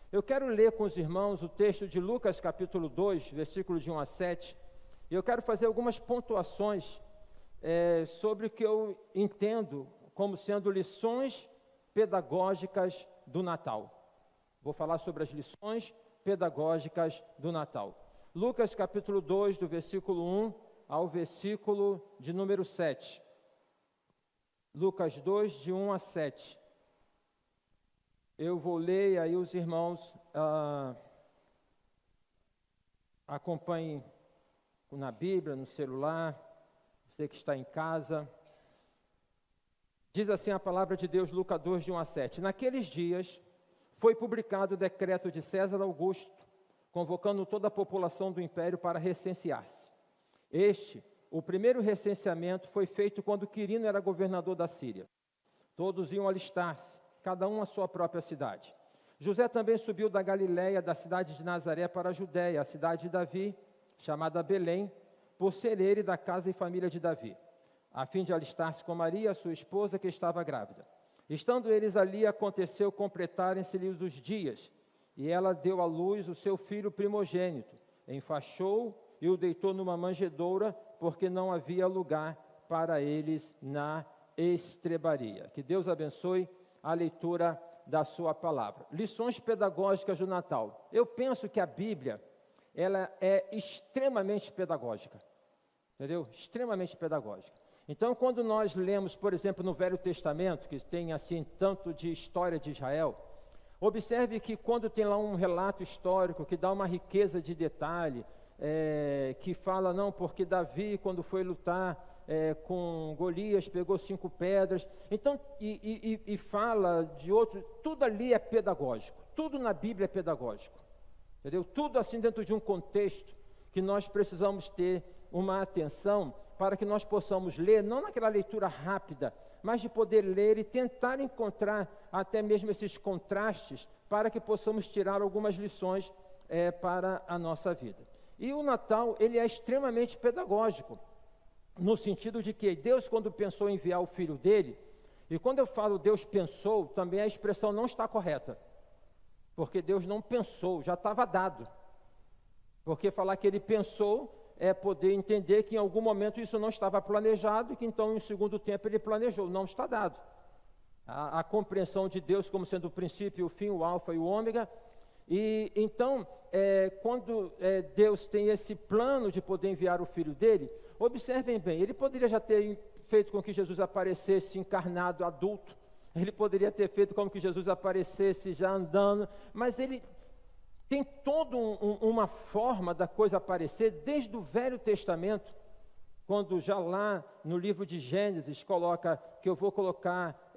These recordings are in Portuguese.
Eu quero ler com os irmãos o texto de Lucas capítulo 2, versículo de 1 a 7, e eu quero fazer algumas pontuações sobre o que eu entendo como sendo lições pedagógicas do Natal. Vou falar sobre as lições pedagógicas do Natal. Lucas capítulo 2, do versículo 1 ao versículo de número 7. Lucas 2, de 1 a 7. Eu vou ler e aí os irmãos acompanhem na Bíblia, no celular, você que está em casa. Diz assim a palavra de Deus, Lucas 2, de 1 a 7. Naqueles dias foi publicado o decreto de César Augusto, convocando toda a população do império para recensear-se. O primeiro recenseamento foi feito quando Quirino era governador da Síria. Todos iam alistar-se, cada um à sua própria cidade. José também subiu da Galiléia, da cidade de Nazaré, para a Judéia, a cidade de Davi, chamada Belém, por ser ele da casa e família de Davi, a fim de alistar-se com Maria, sua esposa, que estava grávida. Estando eles ali, aconteceu completarem-se-lhes os dias, e ela deu à luz o seu filho primogênito, enfaixou e o deitou numa manjedoura, porque não havia lugar para eles na estrebaria. Que Deus abençoe a leitura da sua palavra. Lições pedagógicas do Natal. Eu penso que a Bíblia, ela é extremamente pedagógica, entendeu? Extremamente pedagógica. Então, quando nós lemos, por exemplo, no Velho Testamento, que tem assim tanto de história de Israel, observe que quando tem lá um relato histórico que dá uma riqueza de detalhe, que fala, não, porque Davi, quando foi lutar com Golias, pegou 5 pedras, então, e fala de outro, tudo ali é pedagógico, tudo na Bíblia é pedagógico, entendeu? Tudo assim dentro de um contexto que nós precisamos ter uma atenção para que nós possamos ler, não naquela leitura rápida, mas de poder ler e tentar encontrar até mesmo esses contrastes para que possamos tirar algumas lições para a nossa vida. E o Natal, ele é extremamente pedagógico, no sentido de que Deus, quando pensou em enviar o Filho dele, e quando eu falo Deus pensou, também a expressão não está correta, porque Deus não pensou, já estava dado. Porque falar que ele pensou é poder entender que em algum momento isso não estava planejado e que então em um segundo tempo ele planejou, não está dado. A compreensão de Deus como sendo o princípio, o fim, o alfa e o ômega. E então, quando Deus tem esse plano de poder enviar o Filho dele, observem bem, ele poderia já ter feito com que Jesus aparecesse encarnado, adulto, ele poderia ter feito com que Jesus aparecesse já andando, mas ele tem toda uma forma da coisa aparecer desde o Velho Testamento, quando já lá no livro de Gênesis coloca que eu vou colocar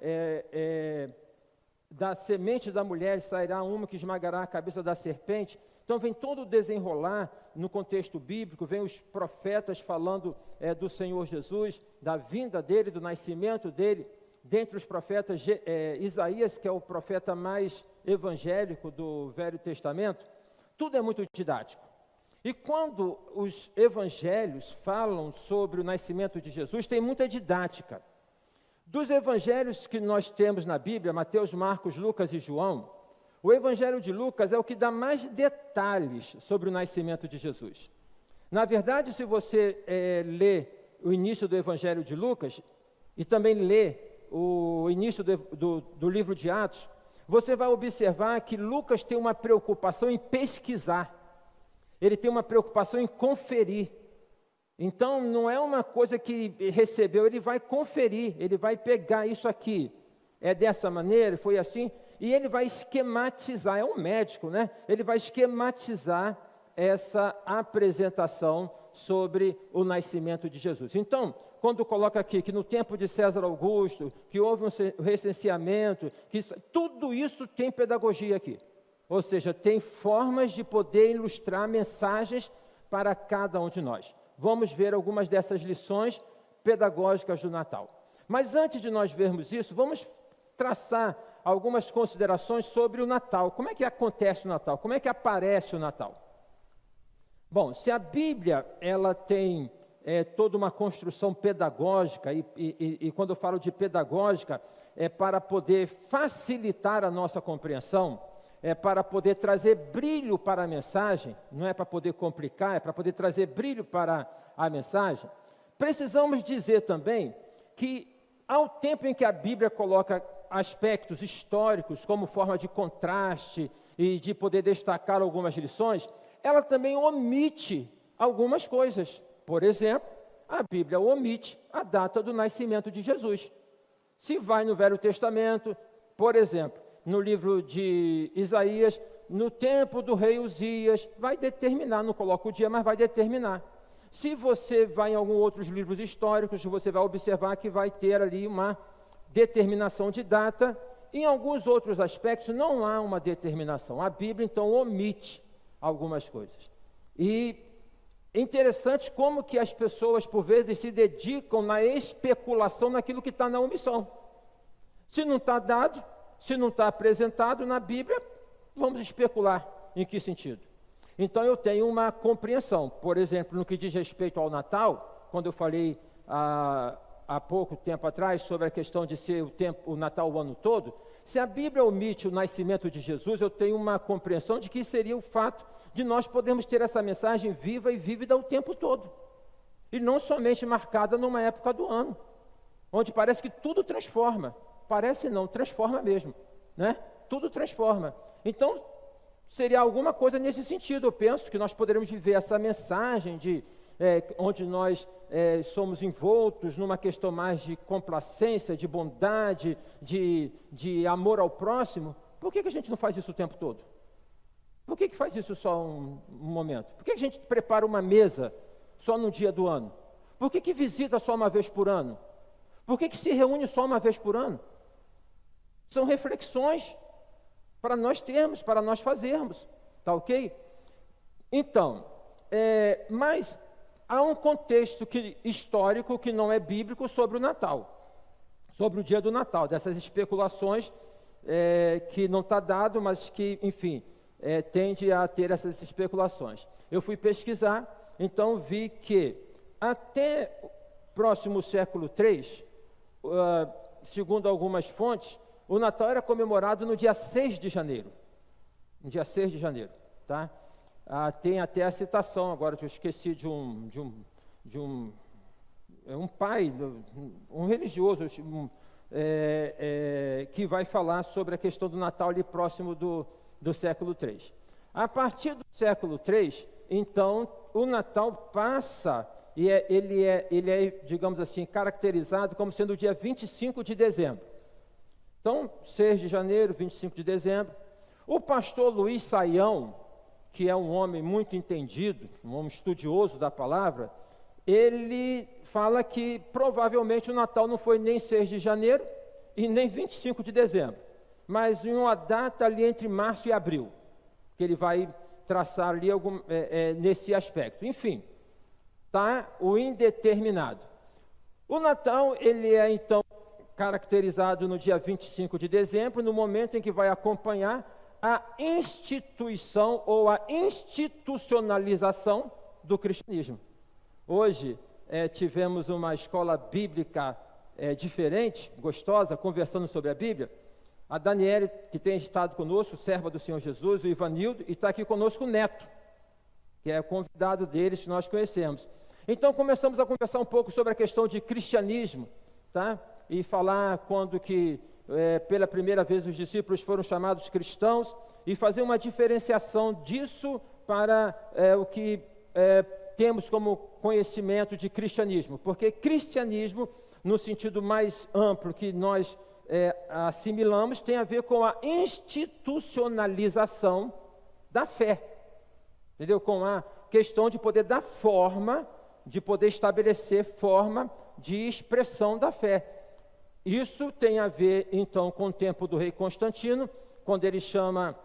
da semente da mulher sairá uma que esmagará a cabeça da serpente. Então vem todo o desenrolar no contexto bíblico, vem os profetas falando do Senhor Jesus, da vinda dele, do nascimento dele. Dentre os profetas, Isaías, que é o profeta mais evangélico do Velho Testamento, tudo é muito didático. E quando os evangelhos falam sobre o nascimento de Jesus, tem muita didática. Dos evangelhos que nós temos na Bíblia, Mateus, Marcos, Lucas e João, o evangelho de Lucas é o que dá mais detalhes sobre o nascimento de Jesus. Na verdade, se você lê o início do evangelho de Lucas e também lê o início do livro de Atos, você vai observar que Lucas tem uma preocupação em pesquisar, ele tem uma preocupação em conferir. Então, não é uma coisa que recebeu, ele vai conferir, ele vai pegar isso aqui, é dessa maneira, foi assim, e ele vai esquematizar, é um médico, né? Ele vai esquematizar essa apresentação sobre o nascimento de Jesus. Então, quando coloca aqui que no tempo de César Augusto, que houve um recenseamento, tudo isso tem pedagogia aqui. Ou seja, tem formas de poder ilustrar mensagens para cada um de nós. Vamos ver algumas dessas lições pedagógicas do Natal. Mas antes de nós vermos isso, vamos traçar algumas considerações sobre o Natal. Como é que acontece o Natal? Como é que aparece o Natal? Bom, se a Bíblia ela tem toda uma construção pedagógica, e quando eu falo de pedagógica, é para poder facilitar a nossa compreensão, é para poder trazer brilho para a mensagem, não é para poder complicar, é para poder trazer brilho para a mensagem. Precisamos dizer também que, ao tempo em que a Bíblia coloca aspectos históricos como forma de contraste e de poder destacar algumas lições, ela também omite algumas coisas. Por exemplo, a Bíblia omite a data do nascimento de Jesus. Se vai no Velho Testamento, por exemplo, no livro de Isaías, no tempo do rei Uzias, vai determinar, não coloca o dia, mas vai determinar. Se você vai em alguns outros livros históricos, você vai observar que vai ter ali uma determinação de data. Em alguns outros aspectos não há uma determinação. A Bíblia, então, omite algumas coisas. E é interessante como que as pessoas, por vezes, se dedicam na especulação naquilo que está na omissão. Se não está dado, se não está apresentado na Bíblia, vamos especular em que sentido. Então eu tenho uma compreensão, por exemplo, no que diz respeito ao Natal, quando eu falei há pouco tempo atrás sobre a questão de ser o Natal o ano todo, se a Bíblia omite o nascimento de Jesus, eu tenho uma compreensão de que seria o fato de nós podermos ter essa mensagem viva e vívida o tempo todo, e não somente marcada numa época do ano, onde parece que tudo transforma. Parece não, transforma mesmo, né? Tudo transforma. Então, seria alguma coisa nesse sentido. Eu penso que nós poderemos viver essa mensagem onde nós somos envoltos numa questão mais de complacência, de bondade, de amor ao próximo. Por que a gente não faz isso o tempo todo? Por que faz isso só um momento? Por que a gente prepara uma mesa só no dia do ano? Por que visita só uma vez por ano? Por que se reúne só uma vez por ano? São reflexões para nós termos, para nós fazermos, tá ok? Então, mas há um contexto histórico que não é bíblico sobre o Natal, sobre o dia do Natal, dessas especulações que não está dado, mas que, enfim, tende a ter essas especulações. Eu fui pesquisar, então vi que até o próximo século III, segundo algumas fontes, o Natal era comemorado no dia 6 de janeiro. No dia 6 de janeiro, tá? Tem até a citação, agora que eu esqueci de um pai, um religioso, que vai falar sobre a questão do Natal ali próximo do século III. A partir do século III, então, o Natal passa, e ele é, digamos assim, caracterizado como sendo o dia 25 de dezembro. Então, 6 de janeiro, 25 de dezembro. O pastor Luiz Saião, que é um homem muito entendido, um homem estudioso da palavra, ele fala que provavelmente o Natal não foi nem 6 de janeiro e nem 25 de dezembro, mas em uma data ali entre março e abril, que ele vai traçar ali nesse aspecto. Enfim, tá o indeterminado. O Natal, ele é então caracterizado no dia 25 de dezembro, no momento em que vai acompanhar a instituição ou a institucionalização do cristianismo. Hoje tivemos uma escola bíblica diferente, gostosa, conversando sobre a Bíblia. A Daniele, que tem estado conosco, serva do Senhor Jesus, o Ivanildo, e está aqui conosco o Neto, que é convidado deles, que nós conhecemos. Então começamos a conversar um pouco sobre a questão de cristianismo, tá? E falar quando que pela primeira vez os discípulos foram chamados cristãos, e fazer uma diferenciação disso para o que temos como conhecimento de cristianismo, porque cristianismo, no sentido mais amplo que nós assimilamos, tem a ver com a institucionalização da fé, entendeu? Com a questão de poder dar forma, de poder estabelecer forma de expressão da fé. Isso tem a ver, então, com o tempo do rei Constantino, quando ele chama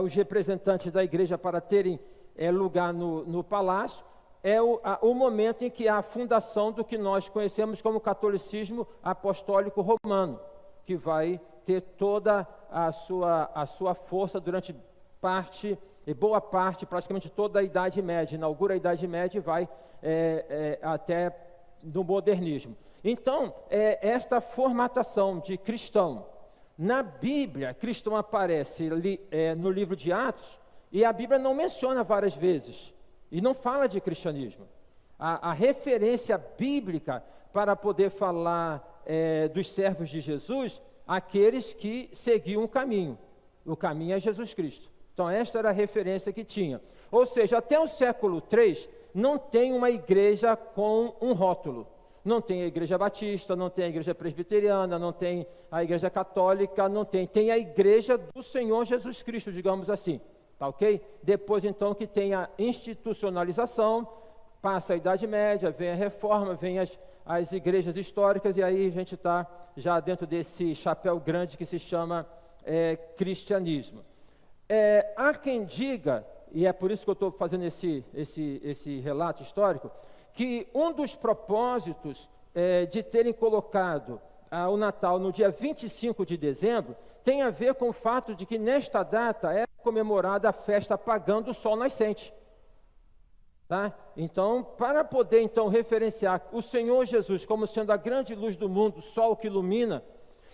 os representantes da igreja para terem lugar no palácio. É o momento em que há a fundação do que nós conhecemos como catolicismo apostólico romano, que vai ter toda a sua força durante boa parte, praticamente toda a Idade Média. Inaugura a Idade Média e vai até no modernismo. Então, esta formatação de cristão Na Bíblia, cristão aparece no livro de Atos, e a Bíblia não menciona várias vezes, e não fala de cristianismo. A referência bíblica para poder falar dos servos de Jesus, aqueles que seguiam o caminho é Jesus Cristo. Então esta era a referência que tinha. Ou seja, até o século III, não tem uma igreja com um rótulo. Não tem a igreja batista, não tem a igreja presbiteriana, não tem a igreja católica, não tem. Tem a igreja do Senhor Jesus Cristo, digamos assim. Tá ok? Depois então que tem a institucionalização, passa a Idade Média, vem a Reforma, vem as igrejas históricas, e aí a gente está já dentro desse chapéu grande que se chama cristianismo. Há quem diga, e é por isso que eu estou fazendo esse relato histórico, que um dos propósitos de terem colocado o Natal no dia 25 de dezembro tem a ver com o fato de que nesta data é comemorada a festa pagã do sol nascente. Tá? Então, para poder então referenciar o Senhor Jesus como sendo a grande luz do mundo, o sol que ilumina,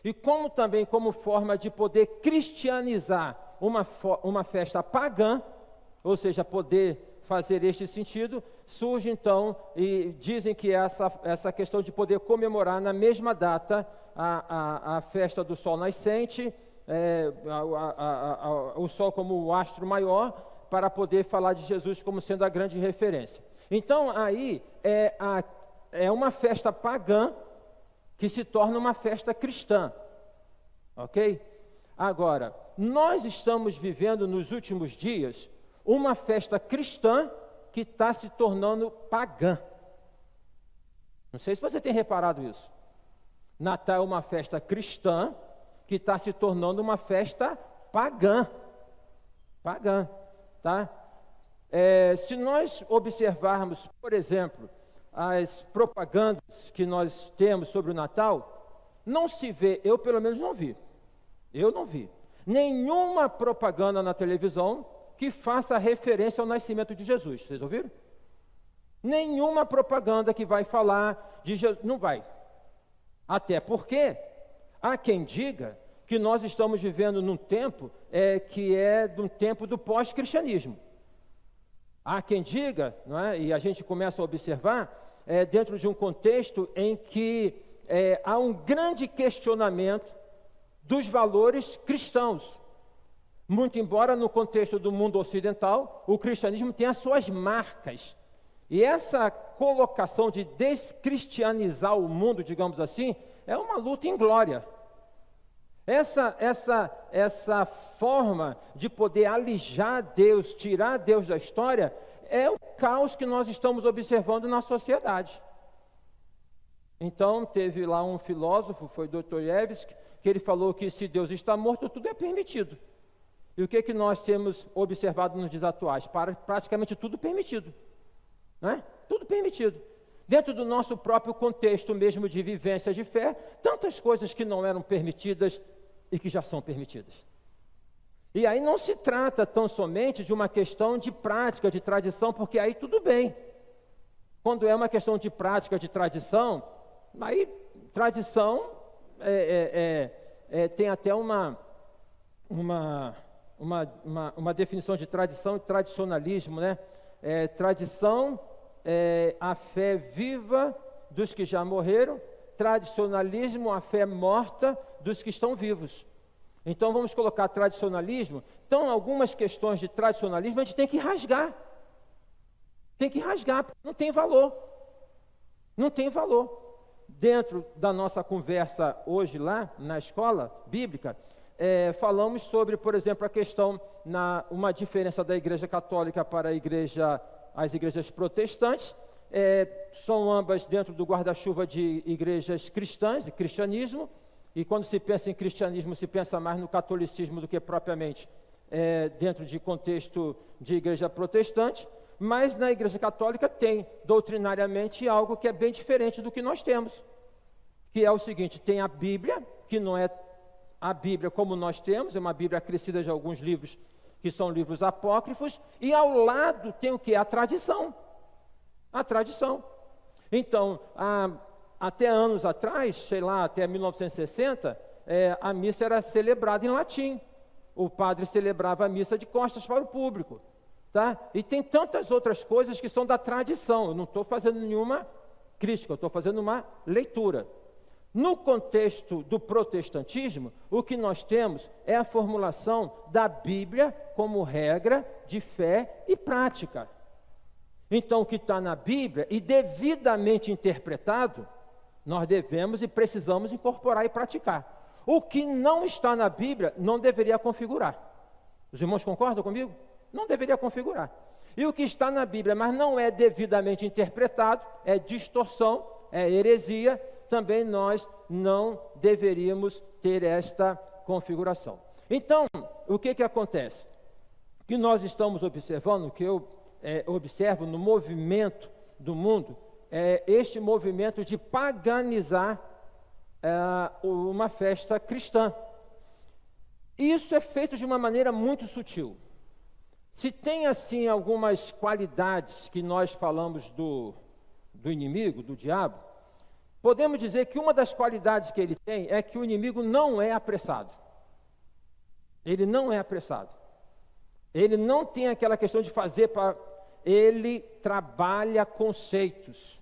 e como também como forma de poder cristianizar uma festa pagã, ou seja, poder fazer este sentido, surge então, e dizem que essa questão de poder comemorar na mesma data a festa do sol nascente, o sol como o astro maior, para poder falar de Jesus como sendo a grande referência. Então aí é uma festa pagã que se torna uma festa cristã, ok? Agora, nós estamos vivendo nos últimos dias uma festa cristã que está se tornando pagã. Não sei se você tem reparado isso. Natal é uma festa cristã que está se tornando uma festa pagã. Pagã, tá? Se nós observarmos, por exemplo, as propagandas que nós temos sobre o Natal, não se vê, eu pelo menos não vi, nenhuma propaganda na televisão que faça referência ao nascimento de Jesus. Vocês ouviram? Nenhuma propaganda que vai falar de Jesus, não vai. Até porque há quem diga que nós estamos vivendo num tempo que é de um tempo do pós-cristianismo. Há quem diga, não é? E a gente começa a observar, dentro de um contexto em que há um grande questionamento dos valores cristãos. Muito embora no contexto do mundo ocidental, o cristianismo tem as suas marcas. E essa colocação de descristianizar o mundo, digamos assim, é uma luta inglória. Essa forma de poder alijar Deus, tirar Deus da história, é o caos que nós estamos observando na sociedade. Então, teve lá um filósofo, foi Dostoiévski, que ele falou que se Deus está morto, tudo é permitido. E o que nós temos observado nos dias atuais? Praticamente tudo permitido. Não é? Tudo permitido. Dentro do nosso próprio contexto mesmo de vivência de fé, tantas coisas que não eram permitidas e que já são permitidas. E aí não se trata tão somente de uma questão de prática, de tradição, porque aí tudo bem. Quando é uma questão de prática, de tradição, aí tradição tem até uma definição de tradição e tradicionalismo, né? Tradição é a fé viva dos que já morreram, tradicionalismo, a fé morta dos que estão vivos. Então vamos colocar tradicionalismo. Então algumas questões de tradicionalismo a gente tem que rasgar. Tem que rasgar, porque não tem valor. Não tem valor. Dentro da nossa conversa hoje lá na escola bíblica, falamos sobre, por exemplo, a questão, uma diferença da igreja católica para as igrejas protestantes, são ambas dentro do guarda-chuva de igrejas cristãs, de cristianismo, e quando se pensa em cristianismo, se pensa mais no catolicismo do que propriamente dentro de contexto de igreja protestante, mas na igreja católica tem doutrinariamente algo que é bem diferente do que nós temos, que é o seguinte: tem a Bíblia, que não é a Bíblia como nós temos, é uma Bíblia acrescida de alguns livros que são livros apócrifos, e ao lado tem o que? A tradição. A tradição. Então, até anos atrás, sei lá, até 1960, a missa era celebrada em latim. O padre celebrava a missa de costas para o público. Tá? E tem tantas outras coisas que são da tradição. Eu não estou fazendo nenhuma crítica, eu estou fazendo uma leitura. No contexto do protestantismo, o que nós temos é a formulação da Bíblia como regra de fé e prática. Então, o que está na Bíblia e devidamente interpretado, nós devemos e precisamos incorporar e praticar. O que não está na Bíblia não deveria configurar. Os irmãos concordam comigo? Não deveria configurar. E o que está na Bíblia, mas não é devidamente interpretado, é distorção, é heresia, também nós não deveríamos ter esta configuração. Então, o que acontece? O que nós estamos observando, o que eu observo no movimento do mundo, é este movimento de paganizar uma festa cristã. Isso é feito de uma maneira muito sutil. Se tem, assim, algumas qualidades que nós falamos do inimigo, do diabo, podemos dizer que uma das qualidades que ele tem é que o inimigo não é apressado. Ele não é apressado. Ele não tem aquela questão de fazer para... Ele trabalha conceitos.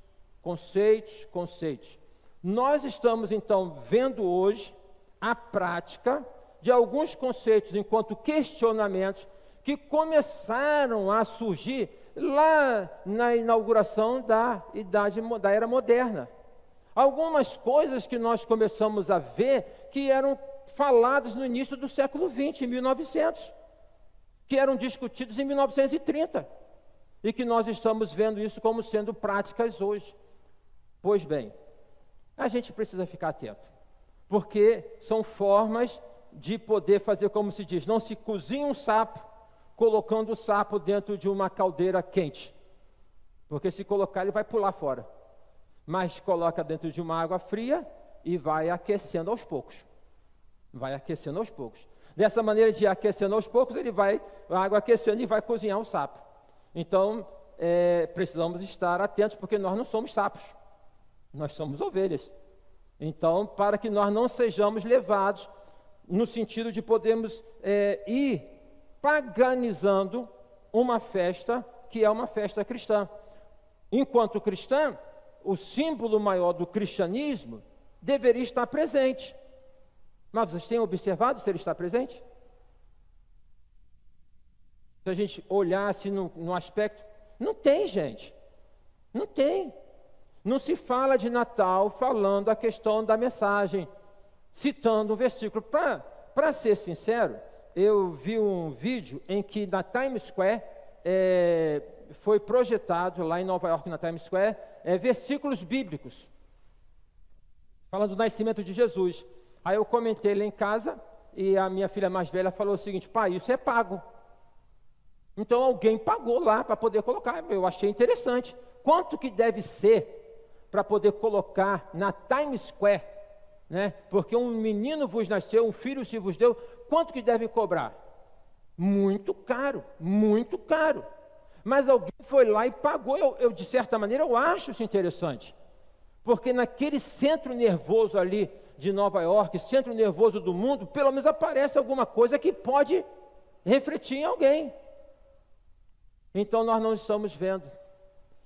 Nós estamos, então, vendo hoje a prática de alguns conceitos enquanto questionamentos que começaram a surgir lá na inauguração da Era Moderna. Algumas coisas que nós começamos a ver que eram faladas no início do século XX, em 1900, que eram discutidos em 1930, e que nós estamos vendo isso como sendo práticas hoje. Pois bem, a gente precisa ficar atento, porque são formas de poder fazer, como se diz, não se cozinha um sapo colocando o sapo dentro de uma caldeira quente, porque se colocar ele vai pular fora, mas coloca dentro de uma água fria e vai aquecendo aos poucos, dessa maneira de aquecendo aos poucos, a água aquecendo e vai cozinhar o sapo. Então, precisamos estar atentos, porque nós não somos sapos, nós somos ovelhas. Então, para que nós não sejamos levados no sentido de podermos ir paganizando uma festa que é uma festa cristã. Enquanto cristã, o símbolo maior do cristianismo deveria estar presente. Mas vocês têm observado se ele está presente? Se a gente olhar assim no aspecto, não tem, gente. Não tem. Não se fala de Natal falando a questão da mensagem, citando um versículo. Para ser sincero, eu vi um vídeo em que na Times Square foi projetado, lá em Nova York, na Times Square, versículos bíblicos, falando do nascimento de Jesus. Aí eu comentei lá em casa, e a minha filha mais velha falou o seguinte: pai, isso é pago. Então alguém pagou lá para poder colocar. Eu achei interessante. Quanto que deve ser para poder colocar na Times Square, né? Porque um menino vos nasceu, um filho se vos deu. Quanto que deve cobrar? Muito caro, muito caro. Mas alguém foi lá e pagou. Eu de certa maneira, eu acho isso interessante. Porque naquele centro nervoso ali de Nova York, centro nervoso do mundo, pelo menos aparece alguma coisa que pode refletir em alguém. Então nós não estamos vendo.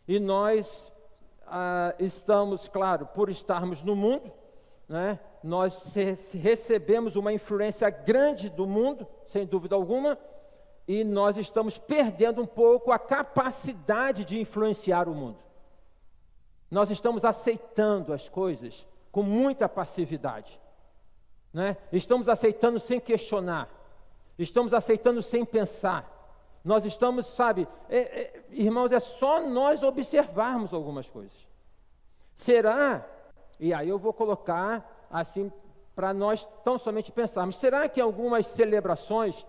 E nós estamos, claro, por estarmos no mundo, né, nós recebemos uma influência grande do mundo, sem dúvida alguma, e nós estamos perdendo um pouco a capacidade de influenciar o mundo. Nós estamos aceitando as coisas com muita passividade, né? Estamos aceitando sem questionar, estamos aceitando sem pensar. Nós estamos, sabe, irmãos, é só nós observarmos algumas coisas. Será, e aí eu vou colocar assim, para nós tão somente pensarmos, será que algumas celebrações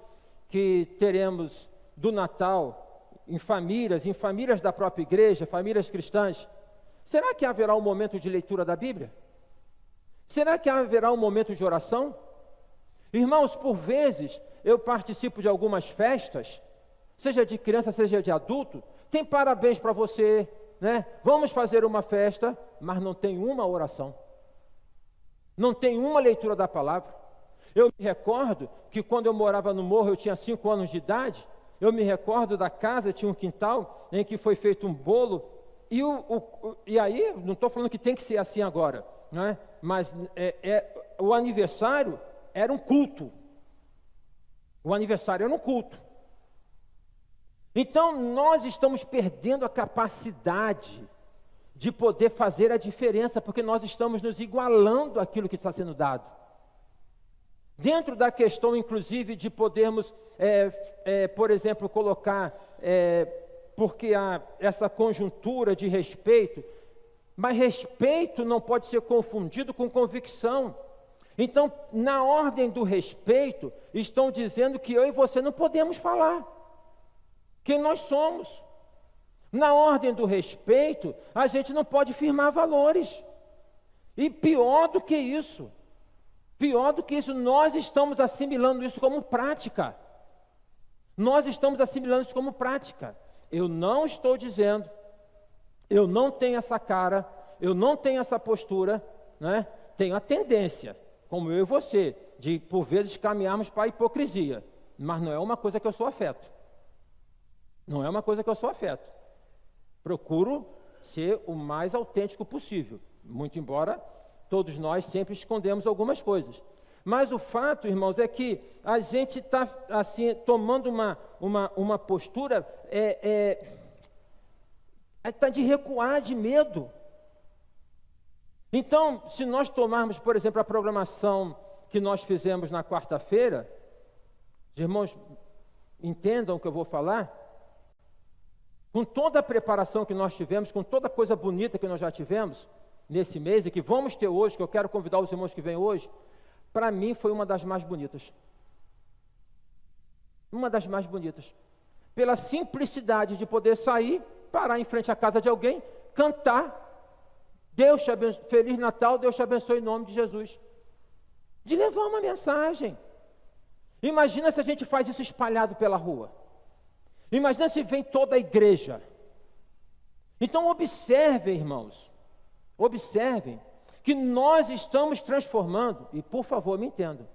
que teremos do Natal, em famílias da própria igreja, famílias cristãs, será que haverá um momento de leitura da Bíblia? Será que haverá um momento de oração? Irmãos, por vezes, eu participo de algumas festas, seja de criança, seja de adulto, tem parabéns para você, né? Vamos fazer uma festa, mas não tem uma oração. Não tem uma leitura da palavra. Eu me recordo que quando eu morava no morro, eu tinha 5 anos de idade, eu me recordo da casa, tinha um quintal em que foi feito um bolo, e aí, não estou falando que tem que ser assim agora, né? Mas o aniversário era um culto. O aniversário era um culto. Então, nós estamos perdendo a capacidade de poder fazer a diferença, porque nós estamos nos igualando àquilo que está sendo dado. Dentro da questão, inclusive, de podermos, por exemplo, colocar, porque há essa conjuntura de respeito, mas respeito não pode ser confundido com convicção. Então, na ordem do respeito, estão dizendo que eu e você não podemos falar quem nós somos. Na ordem do respeito, a gente não pode firmar valores. E pior do que isso, nós estamos assimilando isso como prática. Nós estamos assimilando isso como prática. Eu não estou dizendo, eu não tenho essa cara, eu não tenho essa postura, né? Tenho a tendência, como eu e você, de por vezes caminharmos para a hipocrisia, mas não é uma coisa que eu sou afeto. Não é uma coisa que eu sou afeto. Procuro ser o mais autêntico possível, muito embora todos nós sempre escondemos algumas coisas. Mas o fato, irmãos, é que a gente está assim, tomando uma postura está de recuar, de medo. Então, se nós tomarmos, por exemplo, a programação que nós fizemos na quarta-feira, os irmãos entendam o que eu vou falar, com toda a preparação que nós tivemos, com toda a coisa bonita que nós já tivemos nesse mês e que vamos ter hoje, que eu quero convidar os irmãos que vêm hoje, para mim foi uma das mais bonitas. Uma das mais bonitas. Pela simplicidade de poder sair, parar em frente à casa de alguém, cantar, Deus te abençoe, Feliz Natal, Deus te abençoe em nome de Jesus. De levar uma mensagem. Imagina se a gente faz isso espalhado pela rua. Imagina se vem toda a igreja. Então observem, irmãos, observem que nós estamos transformando, e por favor me entendam,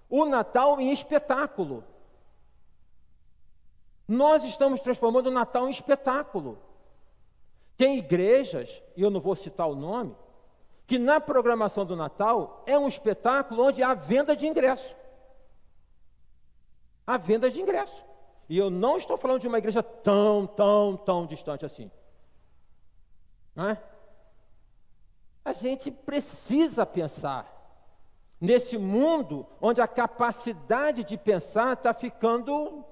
o Natal em espetáculo. Nós estamos transformando o Natal em espetáculo. Tem igrejas, e eu não vou citar o nome, que na programação do Natal é um espetáculo onde há venda de ingresso. Há venda de ingresso. E eu não estou falando de uma igreja tão distante assim. Não é? A gente precisa pensar nesse mundo onde a capacidade de pensar está ficando,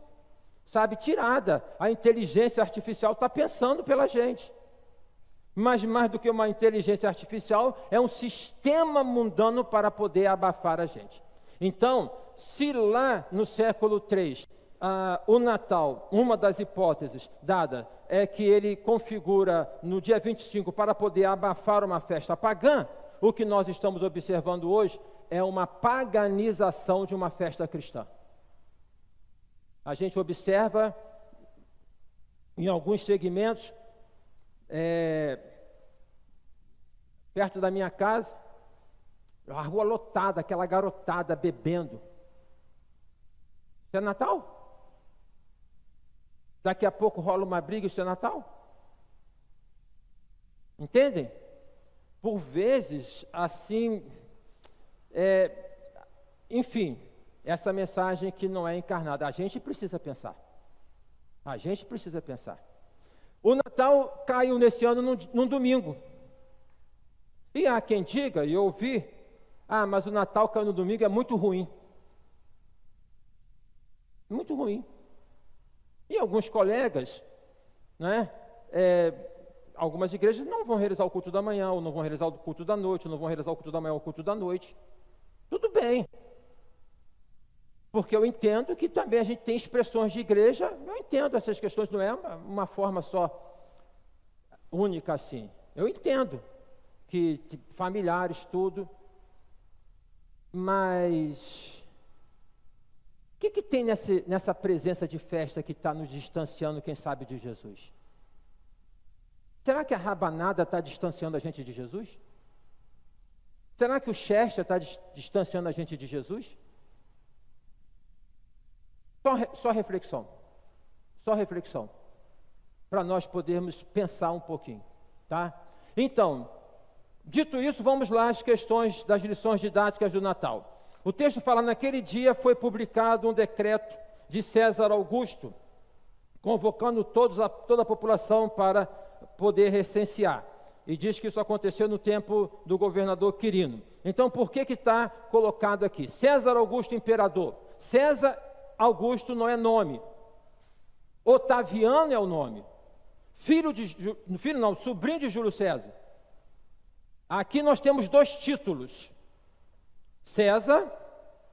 tirada. A inteligência artificial está pensando pela gente. Mas mais do que uma inteligência artificial, é um sistema mundano para poder abafar a gente. Então, se lá no século III, o Natal, uma das hipóteses dada é que ele configura no dia 25 para poder abafar uma festa pagã, o que nós estamos observando hoje é uma paganização de uma festa cristã. A gente observa em alguns segmentos, perto da minha casa, a rua lotada, aquela garotada bebendo. Isso é Natal? Daqui a pouco rola uma briga, isso é Natal? Entendem? Por vezes, assim, enfim, essa mensagem que não é encarnada, a gente precisa pensar. A gente precisa pensar. O Natal caiu nesse ano num domingo. E há quem diga, e eu ouvi, mas o Natal caiu no domingo, é muito ruim. Muito ruim. E alguns colegas, né, algumas igrejas não vão realizar o culto da manhã, ou não vão realizar o culto da noite, ou não vão realizar o culto da manhã ou o culto da noite. Tudo bem. Porque eu entendo que também a gente tem expressões de igreja, eu entendo essas questões, não é uma forma só única assim. Eu entendo que familiares, tudo, mas o que tem nessa presença de festa que está nos distanciando, quem sabe, de Jesus? Será que a rabanada está distanciando a gente de Jesus? Será que o Chester está distanciando a gente de Jesus? Só reflexão. Só reflexão. Para nós podermos pensar um pouquinho, tá? Então, dito isso, vamos lá às questões das lições didáticas do Natal. O texto fala: naquele dia foi publicado um decreto de César Augusto, convocando toda a população para poder recensear. E diz que isso aconteceu no tempo do governador Quirino. Então, por que está colocado aqui? César Augusto imperador. César Augusto não é nome. Otaviano é o nome. Sobrinho de Júlio César. Aqui nós temos 2 títulos. César,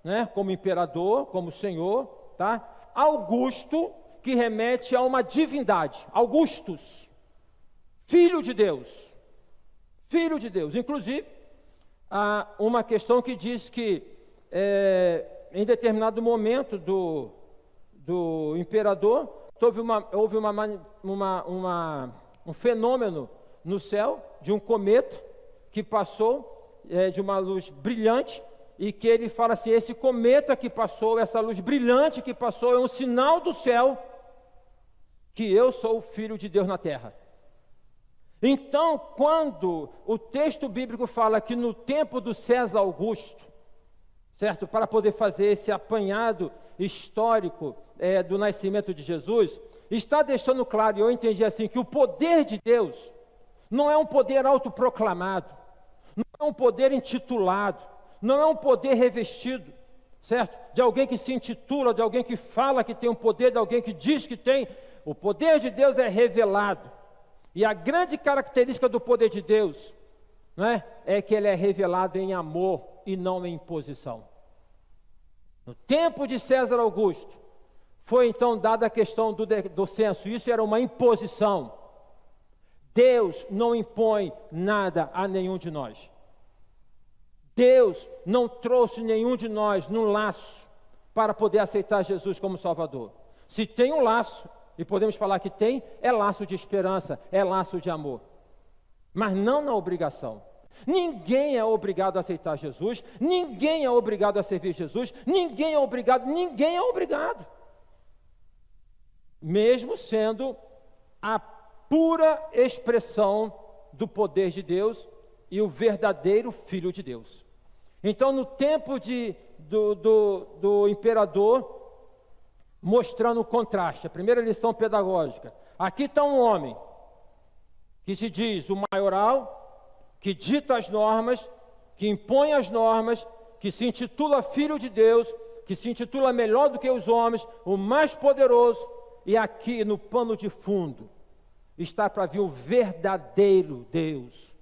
né, como imperador, como senhor, tá? Augusto, que remete a uma divindade. Augustus, filho de Deus. Filho de Deus. Inclusive, há uma questão que diz que em determinado momento do imperador, houve um fenômeno no céu de um cometa que passou de uma luz brilhante, e que ele fala assim: esse cometa que passou, essa luz brilhante que passou, é um sinal do céu que eu sou o Filho de Deus na terra. Então, quando o texto bíblico fala que no tempo do César Augusto, certo? Para poder fazer esse apanhado histórico do nascimento de Jesus, está deixando claro, e eu entendi assim, que o poder de Deus não é um poder autoproclamado, não é um poder intitulado, não é um poder revestido, certo? De alguém que se intitula, de alguém que fala que tem um poder, de alguém que diz que tem. O poder de Deus é revelado. E a grande característica do poder de Deus, né, é que ele é revelado em amor e não em imposição. No tempo de César Augusto, foi então dada a questão do censo. Isso era uma imposição. Deus não impõe nada a nenhum de nós. Deus não trouxe nenhum de nós num laço para poder aceitar Jesus como Salvador. Se tem um laço, e podemos falar que tem, é laço de esperança, é laço de amor. Mas não na obrigação. Ninguém é obrigado a aceitar Jesus, ninguém é obrigado a servir Jesus, ninguém é obrigado. Mesmo sendo a pura expressão do poder de Deus e o verdadeiro Filho de Deus. Então, no tempo do imperador, mostrando o contraste, a primeira lição pedagógica. Aqui está um homem que se diz o maioral, que dita as normas, que impõe as normas, que se intitula Filho de Deus, que se intitula melhor do que os homens, o mais poderoso. E aqui no pano de fundo está para vir o verdadeiro Deus,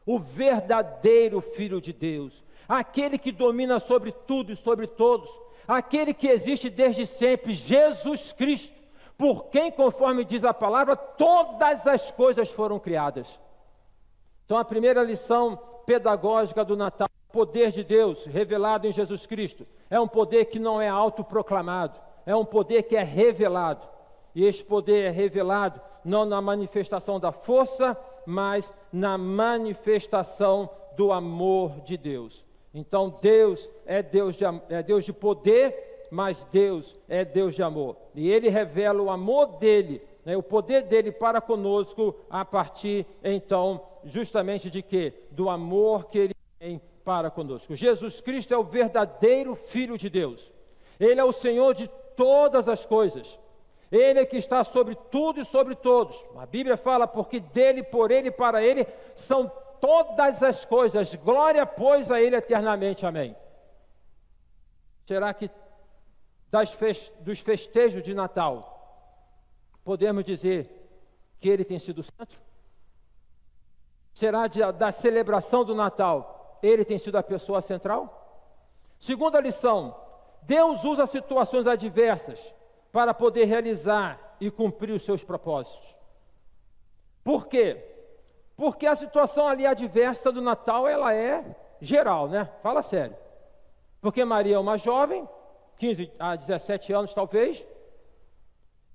o verdadeiro Filho de Deus, aquele que domina sobre tudo e sobre todos, aquele que existe desde sempre, Jesus Cristo, por quem, conforme diz a palavra, todas as coisas foram criadas. Então, a primeira lição pedagógica do Natal, o poder de Deus revelado em Jesus Cristo, é um poder que não é autoproclamado, é um poder que é revelado. E este poder é revelado não na manifestação da força, mas na manifestação do amor de Deus. Então, Deus é Deus de poder, mas Deus é Deus de amor. E Ele revela o amor dEle, né, o poder dEle para conosco, a partir, então, justamente de quê? Do amor que Ele tem para conosco. Jesus Cristo é o verdadeiro Filho de Deus. Ele é o Senhor de todas as coisas. Ele é que está sobre tudo e sobre todos. A Bíblia fala, porque dEle, por Ele e para Ele são todas as coisas. Glória, pois, a Ele eternamente. Amém. Será que dos festejos de Natal, podemos dizer que Ele tem sido o centro? Será da celebração do Natal, Ele tem sido a pessoa central? Segunda lição, Deus usa situações adversas para poder realizar e cumprir os seus propósitos. Por quê? Porque a situação ali adversa do Natal, ela é geral, né? Fala sério. Porque Maria é uma jovem, 15 a 17 anos talvez,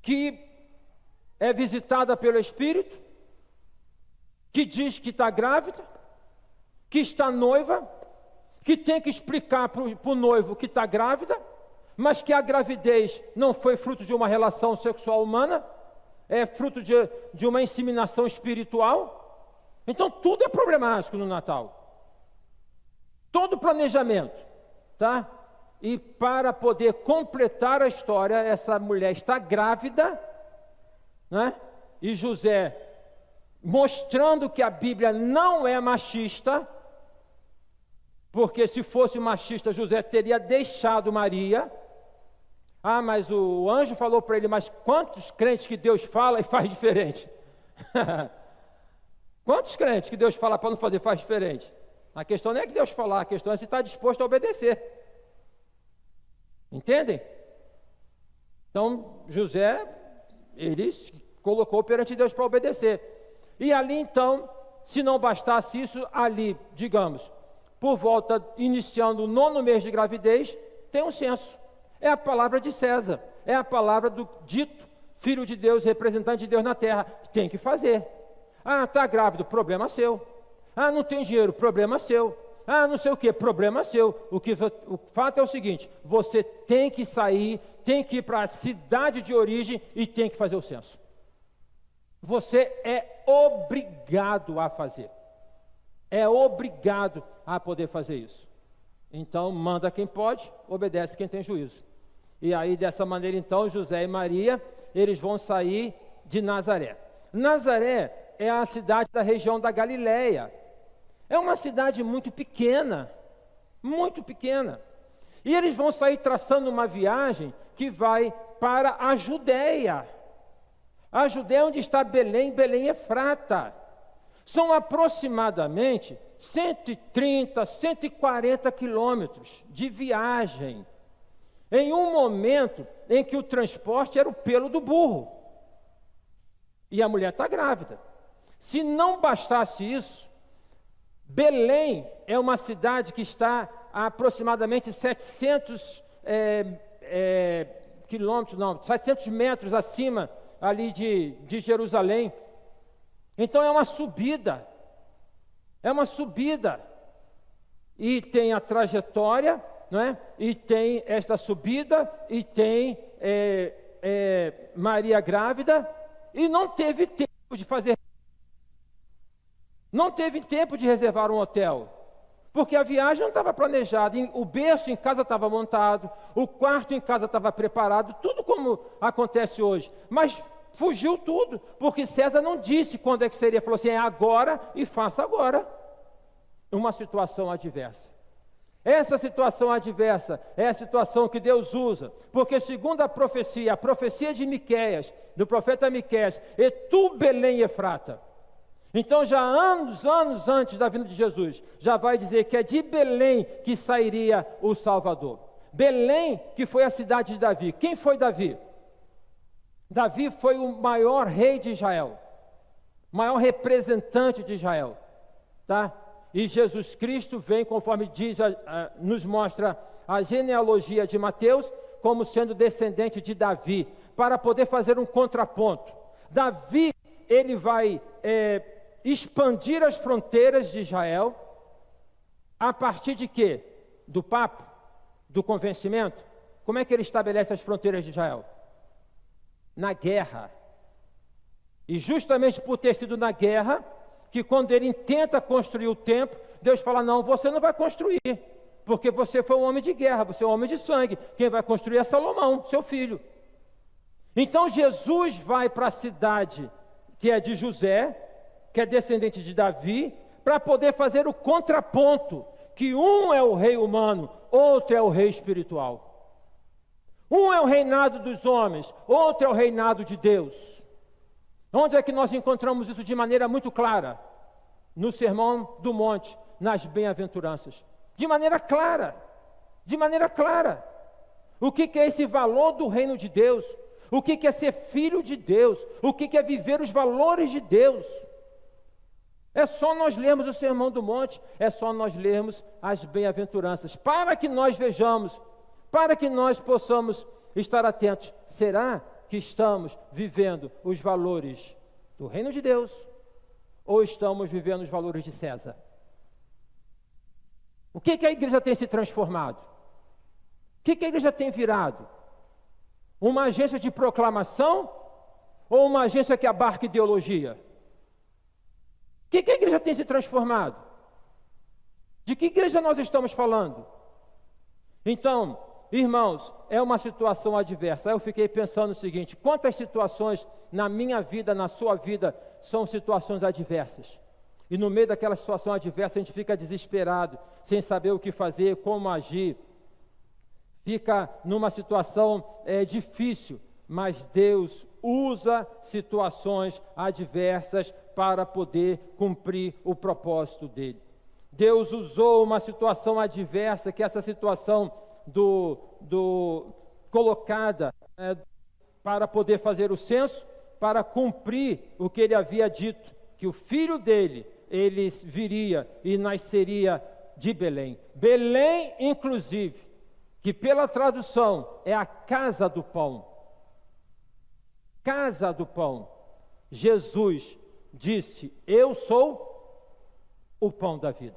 que é visitada pelo Espírito, que diz que está grávida, que está noiva, que tem que explicar para o noivo que está grávida, mas que a gravidez não foi fruto de uma relação sexual humana, é fruto de uma inseminação espiritual. Então tudo é problemático no Natal. Todo planejamento, tá? E para poder completar a história, essa mulher está grávida, né? E José, mostrando que a Bíblia não é machista, porque se fosse machista, José teria deixado Maria. Ah, mas o anjo falou para ele, mas quantos crentes que Deus fala e faz diferente? Quantos crentes que Deus fala para não fazer faz diferente? A questão não é que Deus falar, a questão é se está disposto a obedecer. Entendem? Então, José, ele se colocou perante Deus para obedecer. E ali então, se não bastasse isso, ali, digamos, por volta, iniciando o 9º mês de gravidez, tem um censo. É a palavra de César, é a palavra do dito Filho de Deus, representante de Deus na terra. Tem que fazer. Ah, está grávido, problema seu. Ah, não tem dinheiro, problema seu. Ah, não sei o que, problema seu. O fato é o seguinte, você tem que sair, tem que ir para a cidade de origem e tem que fazer o censo. Você é obrigado a fazer. É obrigado a poder fazer isso. Então, manda quem pode, obedece quem tem juízo. E aí, dessa maneira, então, José e Maria, eles vão sair de Nazaré. Nazaré é a cidade da região da Galileia. É uma cidade muito pequena, muito pequena. E eles vão sair traçando uma viagem que vai para a Judéia. A Judéia onde está Belém, Belém Efrata. São aproximadamente 130, 140 quilômetros de viagem, em um momento em que o transporte era o pelo do burro. E a mulher está grávida. Se não bastasse isso, Belém é uma cidade que está a aproximadamente 700 quilômetros, não, 700 metros acima ali de Jerusalém. Então é uma subida. É uma subida. E tem a trajetória, não é? E tem esta subida, e tem Maria grávida, e não teve tempo de fazer. Não teve tempo de reservar um hotel, porque a viagem não estava planejada. O berço em casa estava montado, o quarto em casa estava preparado, tudo como acontece hoje. Mas fugiu tudo, porque César não disse quando é que seria. Falou assim, é agora e faça agora. Uma situação adversa. Essa situação adversa é a situação que Deus usa, porque segundo a profecia de Miqueias, do profeta Miqueias, e tu, Belém Efrata. Então já anos antes da vinda de Jesus, já vai dizer que é de Belém que sairia o Salvador. Belém, que foi a cidade de Davi. Quem foi Davi? Davi foi o maior rei de Israel, maior representante de Israel, tá? E Jesus Cristo vem, conforme diz, nos mostra a genealogia de Mateus, como sendo descendente de Davi, para poder fazer um contraponto. Davi, ele vai expandir as fronteiras de Israel, a partir de quê? Do papo? Do convencimento? Como é que ele estabelece as fronteiras de Israel? Na guerra. E justamente por ter sido na guerra, que quando ele tenta construir o templo, Deus fala, não, você não vai construir, porque você foi um homem de guerra, você é um homem de sangue, quem vai construir é Salomão, seu filho. Então Jesus vai para a cidade que é de José, que é descendente de Davi, para poder fazer o contraponto, que um é o rei humano, outro é o rei espiritual. Um é o reinado dos homens, outro é o reinado de Deus. Onde é que nós encontramos isso de maneira muito clara? No Sermão do Monte, nas bem-aventuranças. De maneira clara, de maneira clara. O que é esse valor do reino de Deus? O que é ser filho de Deus? O que é viver os valores de Deus? É só nós lermos o Sermão do Monte, é só nós lermos as bem-aventuranças, para que nós vejamos, para que nós possamos estar atentos. Será que estamos vivendo os valores do reino de Deus ou estamos vivendo os valores de César? O que a igreja tem se transformado? O que a igreja tem virado? Uma agência de proclamação ou uma agência que abarca ideologia? O que a igreja tem se transformado? De que igreja nós estamos falando? Então, irmãos, é uma situação adversa. Aí eu fiquei pensando o seguinte: quantas situações na minha vida, na sua vida, são situações adversas? E no meio daquela situação adversa a gente fica desesperado, sem saber o que fazer, como agir. Fica numa situação difícil, mas Deus usa situações adversas para poder cumprir o propósito dele. Deus usou uma situação adversa, que é essa situação colocada para poder fazer o censo, para cumprir o que ele havia dito, que o filho dele, ele viria e nasceria de Belém. Belém, inclusive, que pela tradução é a casa do pão. Casa do pão. Jesus disse: eu sou o pão da vida.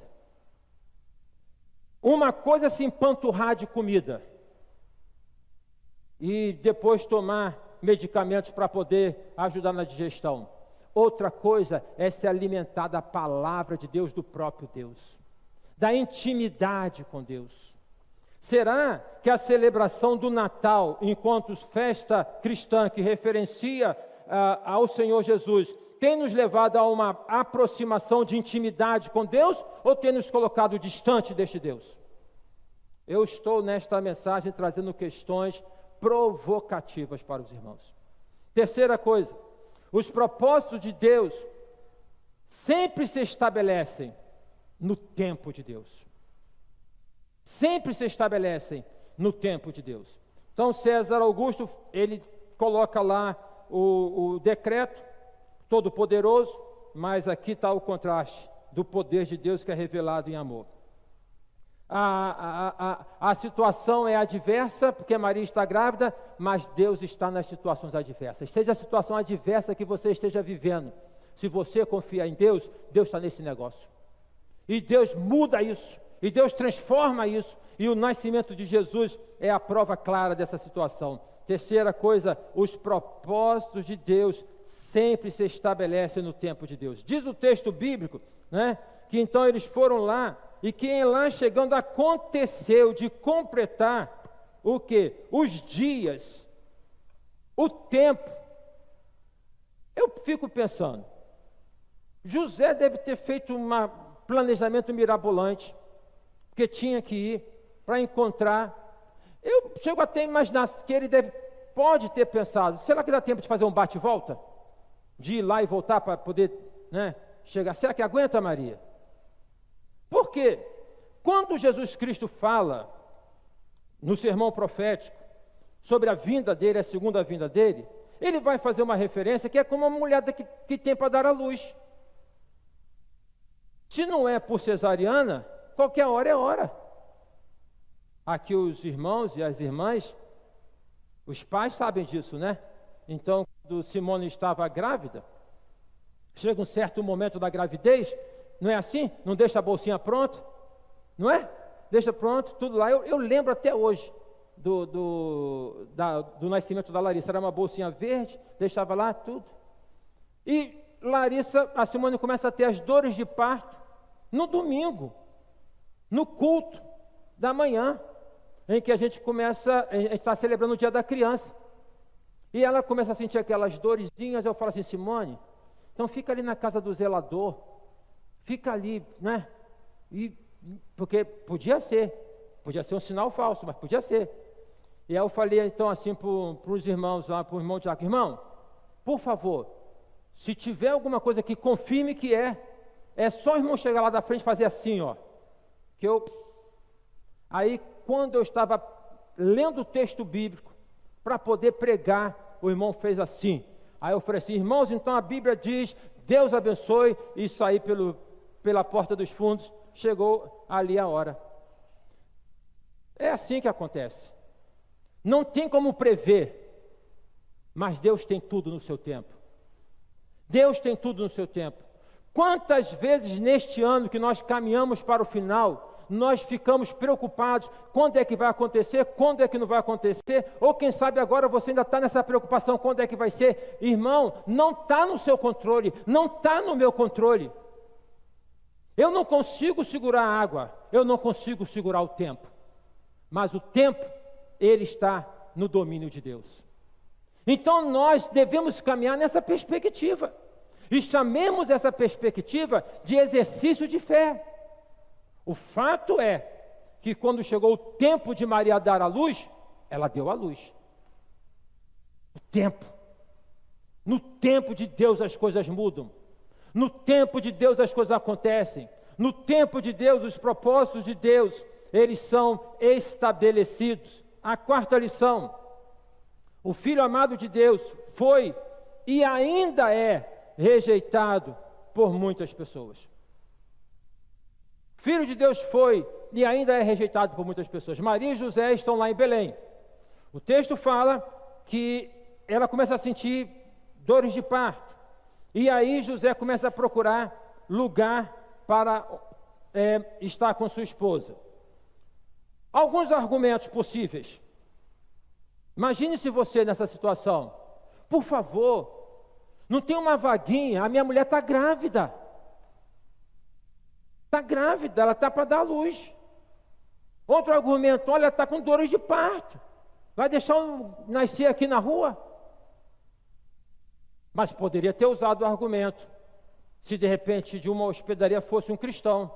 Uma coisa é se empanturrar de comida e depois tomar medicamentos para poder ajudar na digestão. Outra coisa é se alimentar da palavra de Deus, do próprio Deus, da intimidade com Deus. Será que a celebração do Natal, enquanto festa cristã que referencia ao Senhor Jesus, tem nos levado a uma aproximação de intimidade com Deus ou tem nos colocado distante deste Deus? Eu estou nesta mensagem trazendo questões provocativas para os irmãos. Terceira coisa, os propósitos de Deus sempre se estabelecem no tempo de Deus. Sempre se estabelecem no tempo de Deus. Então César Augusto, ele coloca lá o decreto todo-poderoso, mas aqui está o contraste do poder de Deus que é revelado em amor. A situação é adversa, porque Maria está grávida, mas Deus está nas situações adversas. Seja a situação adversa que você esteja vivendo, se você confia em Deus, Deus está nesse negócio. E Deus muda isso, e Deus transforma isso, e o nascimento de Jesus é a prova clara dessa situação. Terceira coisa, os propósitos de Deus sempre se estabelecem no tempo de Deus. Diz o texto bíblico, né, que então eles foram lá, e que lá chegando aconteceu de completar o quê? Os dias, o tempo. Eu fico pensando, José deve ter feito um planejamento mirabolante, porque tinha que ir para encontrar. Eu chego até a imaginar que ele pode ter pensado, será que dá tempo de fazer um bate-volta? De ir lá e voltar para poder, né, chegar? Será que aguenta, Maria? Por quê? Quando Jesus Cristo fala no sermão profético sobre a vinda dele, a segunda vinda dele, ele vai fazer uma referência que é como uma mulher que tem para dar à luz. Se não é por cesariana, qualquer hora é hora. Aqui os irmãos e as irmãs, os pais sabem disso, né? Então, quando Simone estava grávida, chega um certo momento da gravidez, não é assim? Não deixa a bolsinha pronta, não é? Deixa pronto, tudo lá. Eu lembro até hoje do nascimento da Larissa. Era uma bolsinha verde, deixava lá tudo. E Larissa, a Simone começa a ter as dores de parto no domingo, no culto da manhã, em que a gente está celebrando o dia da criança. E ela começa a sentir aquelas dorezinhas. Eu falo assim: Simone, então fica ali na casa do zelador, fica ali, né? Porque podia ser um sinal falso, mas podia ser. E aí eu falei então assim para os irmãos lá, para o irmão Tiago: irmão, por favor, se tiver alguma coisa que confirme que é só o irmão chegar lá da frente e fazer assim, ó. Aí quando eu estava lendo o texto bíblico para poder pregar, o irmão fez assim. Aí eu falei assim: irmãos, então a Bíblia diz, Deus abençoe, e saí pela porta dos fundos. Chegou ali a hora. É assim que acontece. Não tem como prever, mas Deus tem tudo no seu tempo. Deus tem tudo no seu tempo. Quantas vezes neste ano que nós caminhamos para o final, nós ficamos preocupados, quando é que vai acontecer, quando é que não vai acontecer, ou quem sabe agora você ainda está nessa preocupação, quando é que vai ser. Irmão, não está no seu controle, não está no meu controle. Eu não consigo segurar a água, eu não consigo segurar o tempo, mas o tempo, ele está no domínio de Deus. Então nós devemos caminhar nessa perspectiva, e chamemos essa perspectiva de exercício de fé. O fato é que quando chegou o tempo de Maria dar à luz, ela deu à luz. O tempo. No tempo de Deus as coisas mudam. No tempo de Deus as coisas acontecem. No tempo de Deus os propósitos de Deus, eles são estabelecidos. A quarta lição: o Filho amado de Deus foi e ainda é rejeitado por muitas pessoas. Filho de Deus foi e ainda é rejeitado por muitas pessoas. Maria e José estão lá em Belém. O texto fala que ela começa a sentir dores de parto. E aí José começa a procurar lugar para estar com sua esposa. Alguns argumentos possíveis. Imagine se você nessa situação. Por favor, não tem uma vaguinha, a minha mulher está grávida. Está grávida, ela está para dar à luz. Outro argumento: olha, está com dores de parto. Vai deixar nascer aqui na rua? Mas poderia ter usado o argumento, se de repente de uma hospedaria fosse um cristão.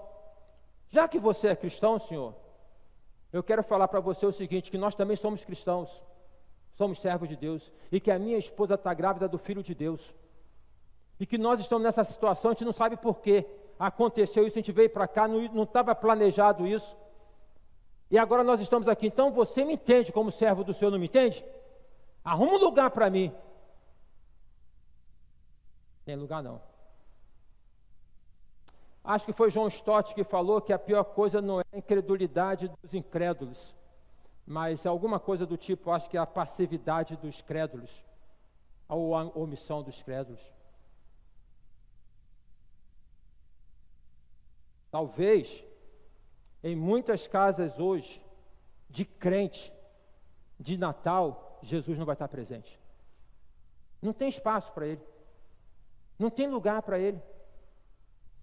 Já que você é cristão, senhor, eu quero falar para você o seguinte, que nós também somos cristãos, somos servos de Deus, e que a minha esposa está grávida do Filho de Deus, e que nós estamos nessa situação, a gente não sabe por quê. Aconteceu isso, a gente veio para cá, não estava planejado isso, e agora nós estamos aqui. Então você me entende como servo do Senhor, não me entende? Arruma um lugar para mim. Tem lugar não. Acho que foi John Stott que falou que a pior coisa não é a incredulidade dos incrédulos, mas alguma coisa do tipo, acho que é a passividade dos crédulos, ou a omissão dos crédulos. Talvez, em muitas casas hoje, de crente, de Natal, Jesus não vai estar presente. Não tem espaço para Ele. Não tem lugar para Ele.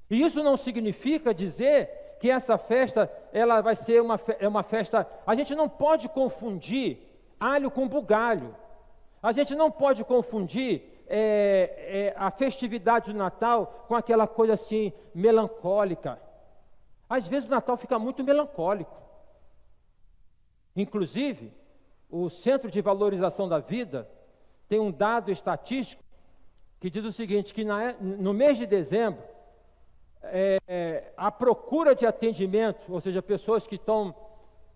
E isso não significa dizer que essa festa, ela vai ser uma festa... A gente não pode confundir alho com bugalho. A gente não pode confundir a festividade do Natal com aquela coisa assim, melancólica. Às vezes o Natal fica muito melancólico. Inclusive, o Centro de Valorização da Vida tem um dado estatístico que diz o seguinte, que no mês de dezembro, a procura de atendimento, ou seja, pessoas que estão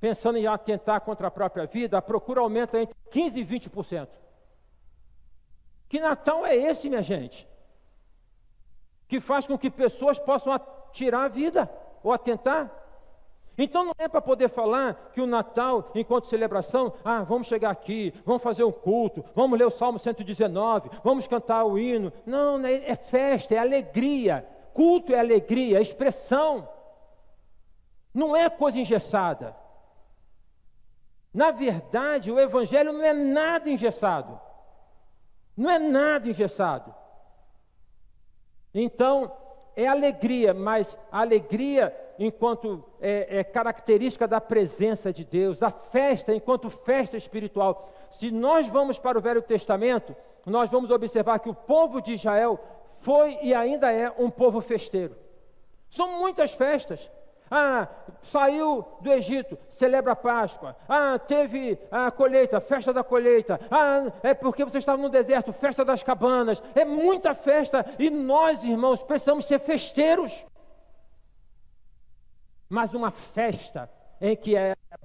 pensando em atentar contra a própria vida, a procura aumenta entre 15% e 20%. Que Natal é esse, minha gente? Que faz com que pessoas possam tirar a vida ou atentar? Então não é para poder falar que o Natal, enquanto celebração, vamos chegar aqui, vamos fazer um culto, vamos ler o Salmo 119, vamos cantar o hino. Não, é festa, é alegria. Culto é alegria, é expressão. Não é coisa engessada. Na verdade, o Evangelho não é nada engessado. Não é nada engessado. Então, é alegria, mas a alegria enquanto é característica da presença de Deus, da festa enquanto festa espiritual. Se nós vamos para o Velho Testamento, nós vamos observar que o povo de Israel foi e ainda é um povo festeiro. São muitas festas. Saiu do Egito, celebra a Páscoa. Teve a colheita, festa da colheita. É porque você estava no deserto, festa das cabanas. É muita festa e nós, irmãos, precisamos ser festeiros. Mas uma festa em que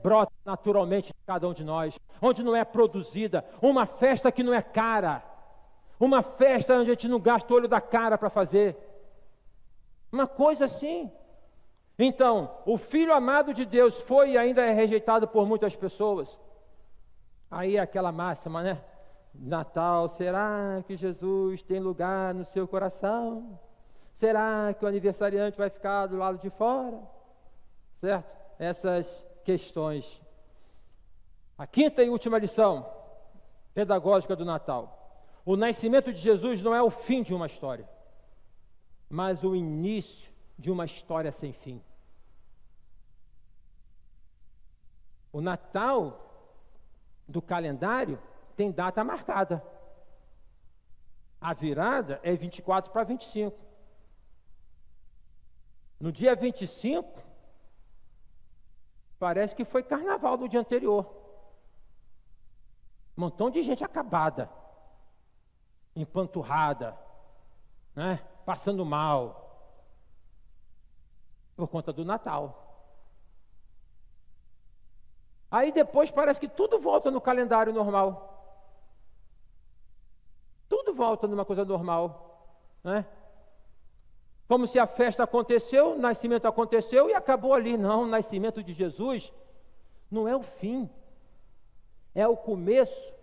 brota naturalmente de cada um de nós, onde não é produzida, uma festa que não é cara, uma festa onde a gente não gasta o olho da cara para fazer, uma coisa assim. Então, o Filho amado de Deus foi e ainda é rejeitado por muitas pessoas. Aí é aquela máxima, né? Natal, será que Jesus tem lugar no seu coração? Será que o aniversariante vai ficar do lado de fora? Certo? essas questões. A quinta e última lição pedagógica do Natal. O nascimento de Jesus não é o fim de uma história, mas o início de uma história sem fim. O Natal do calendário tem data marcada. A virada é 24 para 25. No dia 25, parece que foi carnaval do dia anterior. Um montão de gente acabada, empanturrada, né? Passando mal, por conta do Natal. Aí depois parece que tudo volta no calendário normal. Tudo volta numa coisa normal, né? Como se a festa aconteceu, o nascimento aconteceu e acabou ali. Não, o nascimento de Jesus não é o fim. É o começo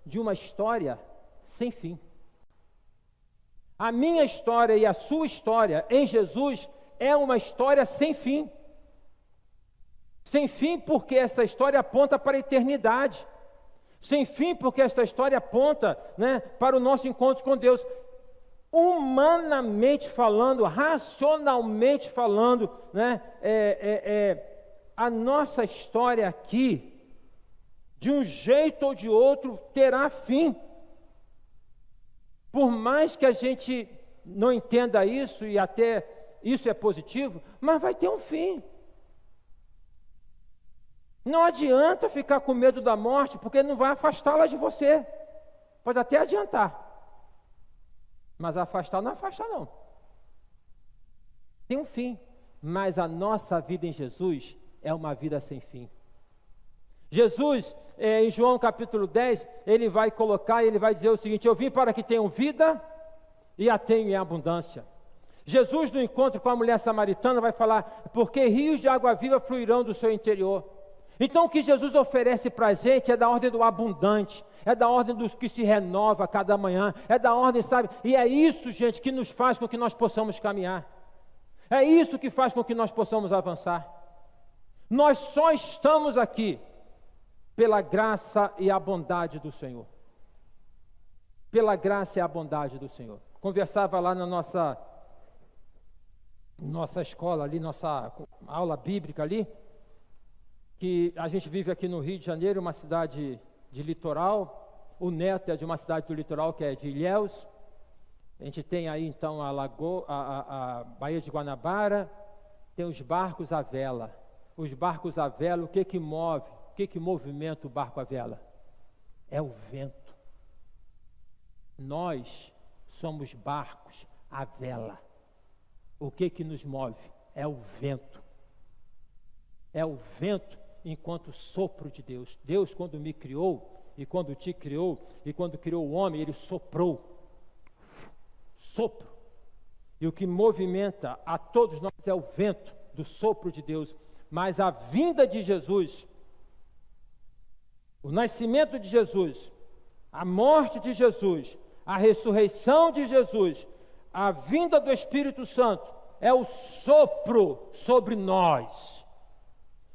de uma história sem fim. A minha história e a sua história em Jesus é uma história sem fim. Sem fim porque essa história aponta para a eternidade. Sem fim porque essa história aponta, né, para o nosso encontro com Deus. Humanamente falando, racionalmente falando, né, a nossa história aqui, de um jeito ou de outro, terá fim. Por mais que a gente não entenda isso, e até isso é positivo, mas vai ter um fim. Não adianta ficar com medo da morte, porque não vai afastá-la de você. Pode até adiantar, mas afastar não afasta não. Tem um fim, mas a nossa vida em Jesus é uma vida sem fim. Jesus, em João capítulo 10, ele vai colocar, ele vai dizer o seguinte: eu vim para que tenham vida e a tenham em abundância. Jesus, no encontro com a mulher samaritana, vai falar, porque rios de água viva fluirão do seu interior. Então o que Jesus oferece para a gente é da ordem do abundante, é da ordem dos que se renova a cada manhã, é da ordem, sabe? E é isso, gente, que nos faz com que nós possamos caminhar. É isso que faz com que nós possamos avançar. Nós só estamos aqui pela graça e a bondade do Senhor. Pela graça e a bondade do Senhor. Conversava lá na nossa escola ali, nossa aula bíblica ali, que a gente vive aqui no Rio de Janeiro, uma cidade de litoral. O neto é de uma cidade do litoral, que é de Ilhéus. A gente tem aí então a Baía de Guanabara, tem os barcos à vela. Os barcos à vela, o que move? O que movimenta o barco à vela? É o vento. Nós somos barcos à vela. O que nos move? É o vento. É o vento enquanto sopro de Deus. Deus, quando me criou, e quando te criou, e quando criou o homem, Ele soprou. Sopro. E o que movimenta a todos nós é o vento do sopro de Deus. Mas a vinda de Jesus, o nascimento de Jesus, a morte de Jesus, a ressurreição de Jesus, a vinda do Espírito Santo, é o sopro sobre nós.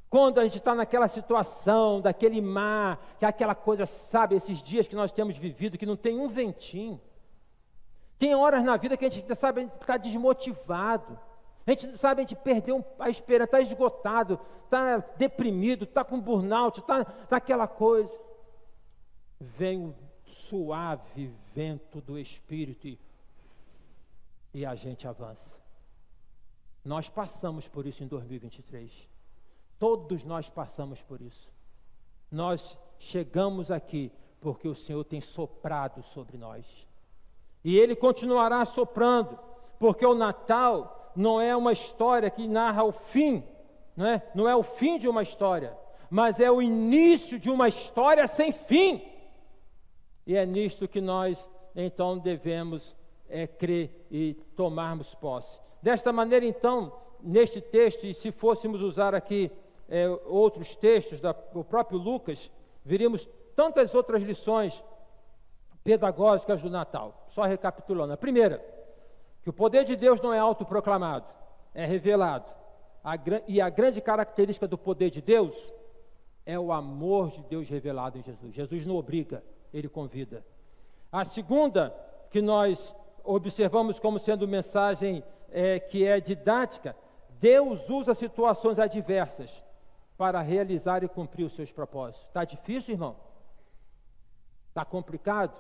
Quando a gente está naquela situação, daquele mar, que é aquela coisa, sabe, esses dias que nós temos vivido, que não tem um ventinho. Tem horas na vida que a gente, sabe, a gente está desmotivado. A gente, sabe, a gente perdeu a esperança, está esgotado, está deprimido, está com burnout, está aquela coisa. Vem o suave vento do Espírito e a gente avança. Nós passamos por isso em 2023. Todos nós passamos por isso. Nós chegamos aqui porque o Senhor tem soprado sobre nós. E Ele continuará soprando, porque o Natal não é uma história que narra o fim, não é o fim de uma história, mas é o início de uma história sem fim. E é nisto que nós, então, devemos crer e tomarmos posse. Desta maneira, então, neste texto, e se fôssemos usar aqui outros textos do próprio Lucas, veríamos tantas outras lições pedagógicas do Natal. Só recapitulando. A primeira, que o poder de Deus não é autoproclamado, é revelado. e a grande característica do poder de Deus é o amor de Deus revelado em Jesus. Jesus não obriga, ele convida. A segunda, que nós observamos como sendo mensagem que é didática, Deus usa situações adversas para realizar e cumprir os seus propósitos. Está difícil, irmão? Está complicado?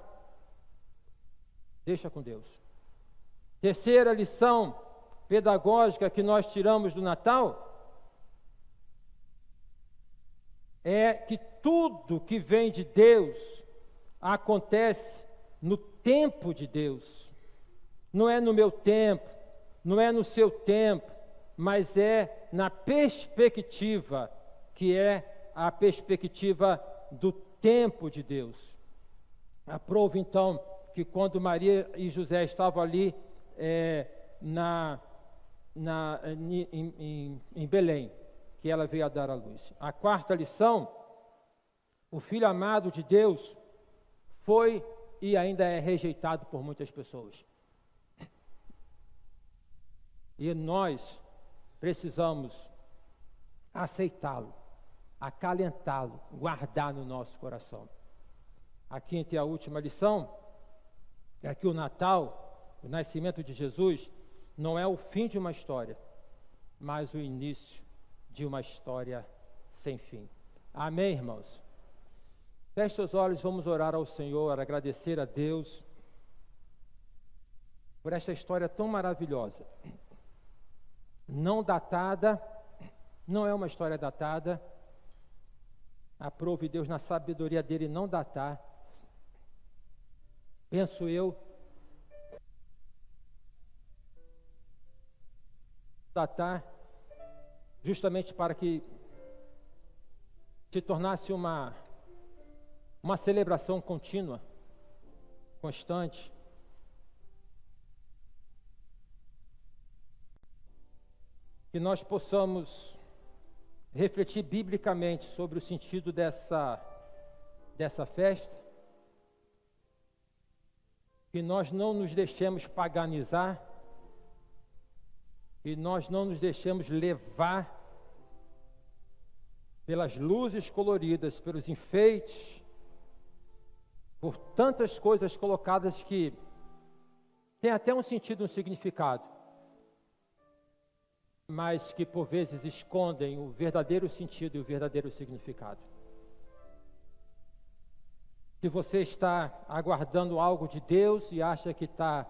Deixa com Deus. Terceira lição pedagógica que nós tiramos do Natal é que tudo que vem de Deus acontece no tempo de Deus. Não é no meu tempo, não é no seu tempo, mas é na perspectiva, que é a perspectiva do tempo de Deus. Aprove então que quando Maria e José estavam ali em Belém, que ela veio a dar à luz. A quarta lição, o Filho amado de Deus foi e ainda é rejeitado por muitas pessoas. E nós precisamos aceitá-lo, acalentá-lo, guardar no nosso coração. A quinta e a última lição é que o Natal, o nascimento de Jesus, não é o fim de uma história, mas o início de uma história sem fim. Amém, irmãos? Feche seus olhos, vamos orar ao Senhor, agradecer a Deus por esta história tão maravilhosa. Não datada, não é uma história datada. Aprove Deus na sabedoria dele não datar. Penso eu, datar justamente para que se tornasse uma celebração contínua, constante. Que nós possamos refletir biblicamente sobre o sentido dessa festa, que nós não nos deixemos paganizar, que nós não nos deixemos levar pelas luzes coloridas, pelos enfeites, por tantas coisas colocadas que tem até um sentido, um significado, mas que por vezes escondem o verdadeiro sentido e o verdadeiro significado. Se você está aguardando algo de Deus e acha que está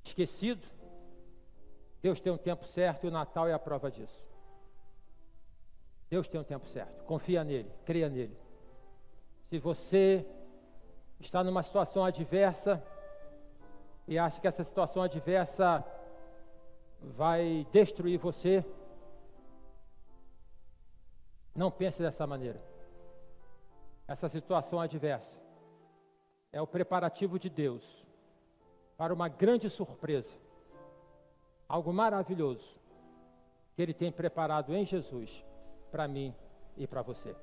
esquecido, Deus tem um tempo certo e o Natal é a prova disso. Deus tem um tempo certo, confia nele, creia nele. Se você está numa situação adversa e acha que essa situação adversa vai destruir você, não pense dessa maneira. Essa situação adversa é o preparativo de Deus para uma grande surpresa, algo maravilhoso que Ele tem preparado em Jesus para mim e para você.